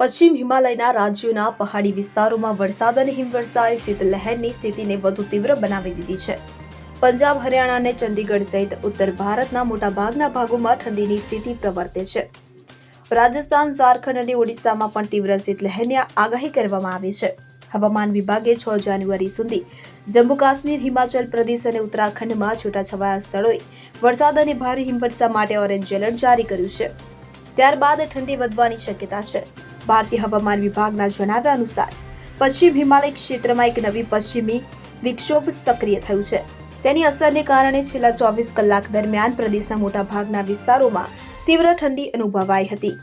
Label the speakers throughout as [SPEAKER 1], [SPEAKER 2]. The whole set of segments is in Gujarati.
[SPEAKER 1] પશ્ચિમ હિમાલયના રાજ્યોના પહાડી વિસ્તારોમાં વરસાદ અને હિમવર્ષાએ શીતલહેરની સ્થિતિને વધુ તીવ્ર બનાવી દીધી છે. પંજાબ, હરિયાણા અને ચંદીગઢ સહિત ઉત્તર ભારતના મોટાભાગના ભાગોમાં ઠંડીની સ્થિતિ પ્રવર્તે છે. રાજસ્થાન, ઝારખંડ અને ઓડિશામાં પણ તીવ્ર શીતલહેરની આગાહી કરવામાં આવી છે. હવામાન વિભાગે 6 જાન્યુઆરી સુધી જમ્મુ કાશ્મીર, હિમાચલ પ્રદેશ અને ઉત્તરાખંડમાં છૂટાછવાયા સ્થળોએ વરસાદ અને ભારે હિમવર્ષા માટે ઓરેન્જ એલર્ટ જારી કર્યું છે. ત્યારબાદ ઠંડી વધવાની શક્યતા છે. ભારતીય હવામાન વિભાગના જણાવ્યા અનુસાર પશ્ચિમ હિમાલય ક્ષેત્રમાં એક નવી પશ્ચિમી વિક્ષોભ સક્રિય થયું છે. તેની અસરને કારણે છેલ્લા 24 કલાક દરમિયાન પ્રદેશના મોટાભાગના વિસ્તારોમાં તીવ્ર ઠંડી અનુભવાઈ હતી.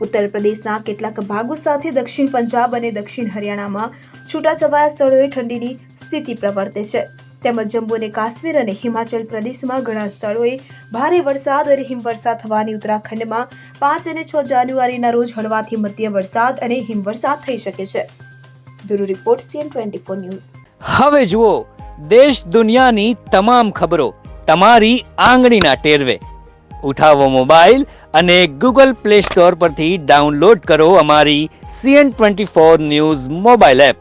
[SPEAKER 1] ઉત્તર પ્રદેશના કેટલાક ભાગો સાથે દક્ષિણ પંજાબ અને દક્ષિણ હરિયાણામાં છૂટાછવાયા સ્થળોએ ઠંડીની સ્થિતિ પ્રવર્તે છે. તેમજ જમ્મુ અને કાશ્મીર અને હિમાચલ પ્રદેશમાં ઘણા સ્થળોએ ભારે વરસાદ અને હિમવર્ષા થવાની ઉત્તરાખંડમાં 5 અને 6 જાન્યુઆરીના રોજ હળવાથી મધ્ય વરસાદ અને હિમવર્ષા થઈ શકે છે. Bureau report CN24 news.
[SPEAKER 2] હવે જુઓ દેશ દુનિયાની તમામ ખબરો તમારી આંગળીના ટેરવે. ઉઠાવો મોબાઈલ અને Google Play Store પરથી ડાઉનલોડ કરો અમારી CN24 ન્યૂઝ મોબાઈલ એપ.